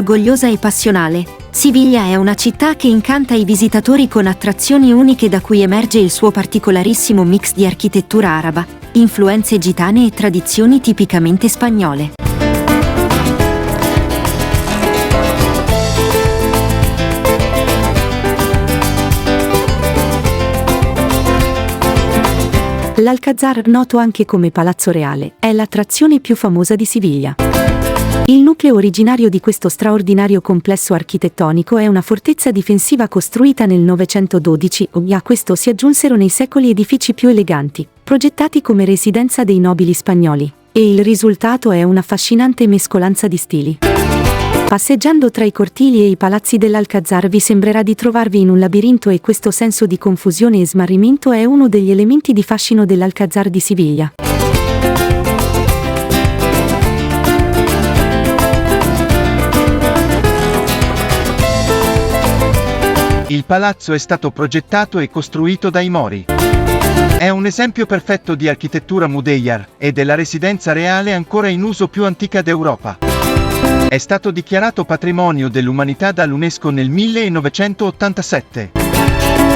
orgogliosa e passionale, Siviglia è una città che incanta i visitatori con attrazioni uniche da cui emerge il suo particolarissimo mix di architettura araba, influenze gitane e tradizioni tipicamente spagnole. L'Alcázar, noto anche come Palazzo Reale, è l'attrazione più famosa di Siviglia. Il nucleo originario di questo straordinario complesso architettonico è una fortezza difensiva costruita nel 912 e a questo si aggiunsero nei secoli edifici più eleganti, progettati come residenza dei nobili spagnoli, e il risultato è un'affascinante mescolanza di stili. Passeggiando tra i cortili e i palazzi dell'Alcázar vi sembrerà di trovarvi in un labirinto e questo senso di confusione e smarrimento è uno degli elementi di fascino dell'Alcázar di Siviglia. Il palazzo è stato progettato e costruito dai Mori. È un esempio perfetto di architettura mudéjar ed è la residenza reale ancora in uso più antica d'Europa. È stato dichiarato patrimonio dell'umanità dall'UNESCO nel 1987.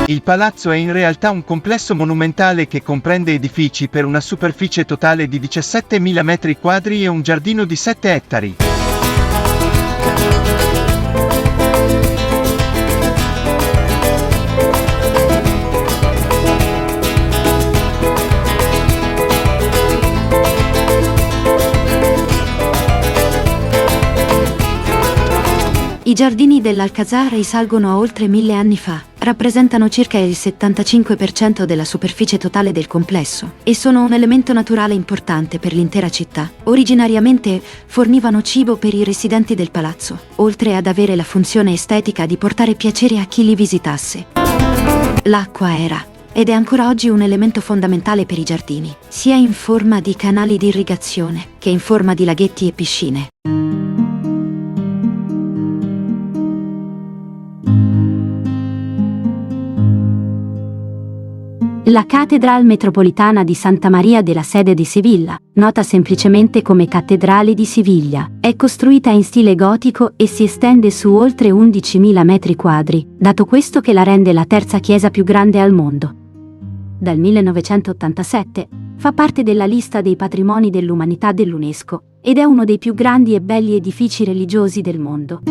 Il palazzo è in realtà un complesso monumentale che comprende edifici per una superficie totale di 17.000 metri quadri e un giardino di 7 ettari. I giardini dell'Alcázar risalgono a oltre 1000 anni fa, rappresentano circa il 75% della superficie totale del complesso e sono un elemento naturale importante per l'intera città. Originariamente fornivano cibo per i residenti del palazzo, oltre ad avere la funzione estetica di portare piacere a chi li visitasse. L'acqua era ed è ancora oggi un elemento fondamentale per i giardini, sia in forma di canali di irrigazione che in forma di laghetti e piscine. La Catedral Metropolitana di Santa Maria de la Sede di Siviglia, nota semplicemente come Cattedrale di Siviglia, è costruita in stile gotico e si estende su oltre 11.000 metri quadri, dato questo che la rende la terza chiesa più grande al mondo. Dal 1987 fa parte della lista dei patrimoni dell'umanità dell'UNESCO ed è uno dei più grandi e belli edifici religiosi del mondo.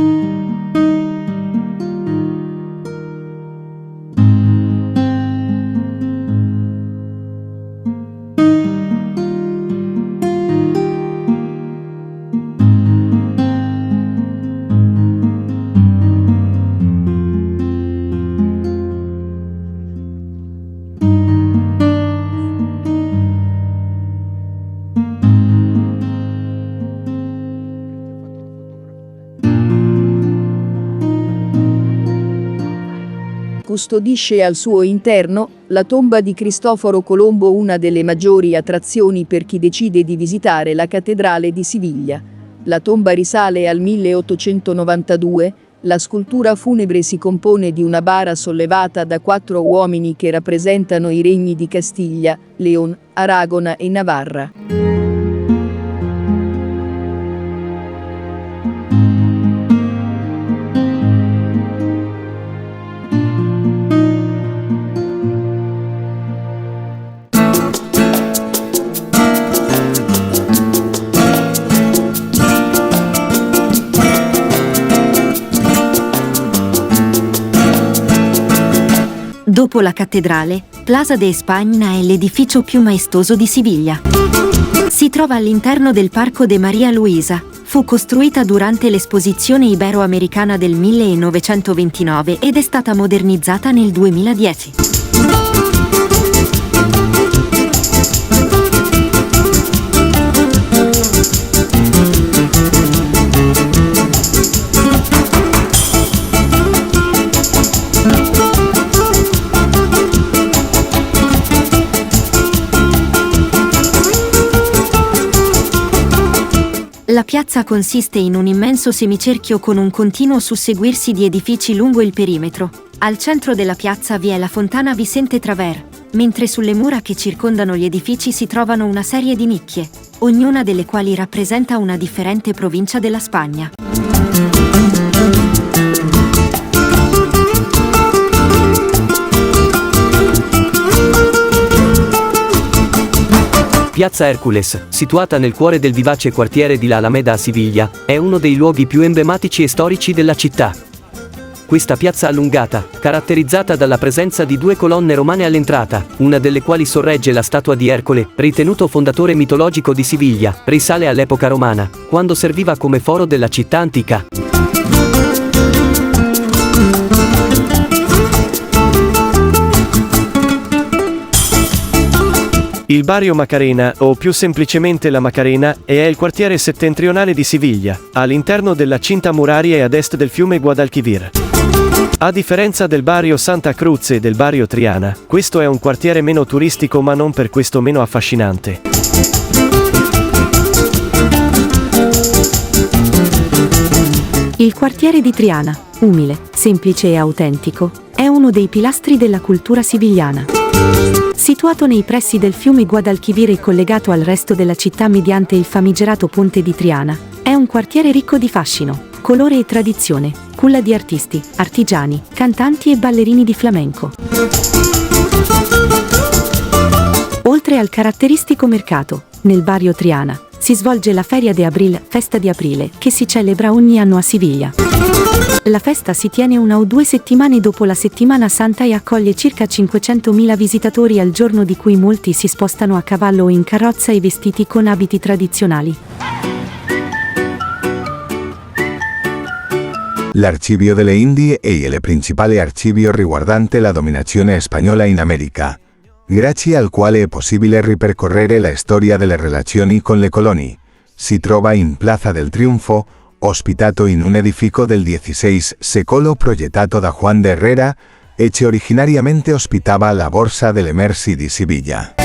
Custodisce al suo interno la tomba di Cristoforo Colombo, una delle maggiori attrazioni per chi decide di visitare la cattedrale di Siviglia. La tomba risale al 1892, la scultura funebre si compone di una bara sollevata da 4 uomini che rappresentano i regni di Castiglia, León, Aragona e Navarra. Dopo la cattedrale, Plaza de España è l'edificio più maestoso di Siviglia. Si trova all'interno del Parco de María Luisa. Fu costruita durante l'esposizione ibero-americana del 1929 ed è stata modernizzata nel 2010. La piazza consiste in un immenso semicerchio con un continuo susseguirsi di edifici lungo il perimetro. Al centro della piazza vi è la fontana Vicente Traver, mentre sulle mura che circondano gli edifici si trovano una serie di nicchie, ognuna delle quali rappresenta una differente provincia della Spagna. Piazza Hércules, situata nel cuore del vivace quartiere di La Alameda a Siviglia, è uno dei luoghi più emblematici e storici della città. Questa piazza allungata, caratterizzata dalla presenza di 2 colonne romane all'entrata, una delle quali sorregge la statua di Ercole, ritenuto fondatore mitologico di Siviglia, risale all'epoca romana, quando serviva come foro della città antica. Il Barrio Macarena, o più semplicemente la Macarena, è il quartiere settentrionale di Siviglia, all'interno della cinta muraria e ad est del fiume Guadalquivir. A differenza del Barrio Santa Cruz e del Barrio Triana, questo è un quartiere meno turistico ma non per questo meno affascinante. Il quartiere di Triana, umile, semplice e autentico, è uno dei pilastri della cultura sivigliana. Situato nei pressi del fiume Guadalquivir e collegato al resto della città mediante il famigerato ponte di Triana, è un quartiere ricco di fascino, colore e tradizione, culla di artisti, artigiani, cantanti e ballerini di flamenco. Oltre al caratteristico mercato, nel Barrio Triana, si svolge la Feria de Abril, festa di aprile, che si celebra ogni anno a Siviglia. La festa si tiene 1 o 2 settimane dopo la Settimana Santa e accoglie circa 500.000 visitatori al giorno, di cui molti si spostano a cavallo o in carrozza e vestiti con abiti tradizionali. L'Archivio delle Indie è il principale archivio riguardante la dominazione spagnola in America, grazie al quale è possibile ripercorrere la storia delle relazioni con le colonie. Si trova in Plaza del Triunfo, ospitato in un edificio del XVI secolo progettato da Juan de Herrera e che originariamente ospitava la Borsa delle Merci di Siviglia.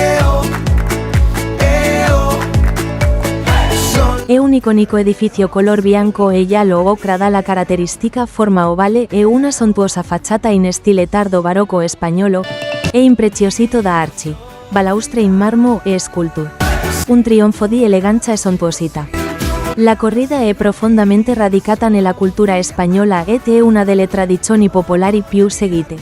È un iconico edificio color bianco e giallo ocra dalla caratteristica forma ovale e una sontuosa facciata in stile tardo barocco spagnolo, e impreziosito da arci, balaustre in marmo e sculture. Un trionfo di eleganza e sontuosità. La corrida è profondamente radicata nella cultura spagnola ed è una delle tradizioni popolari più seguite.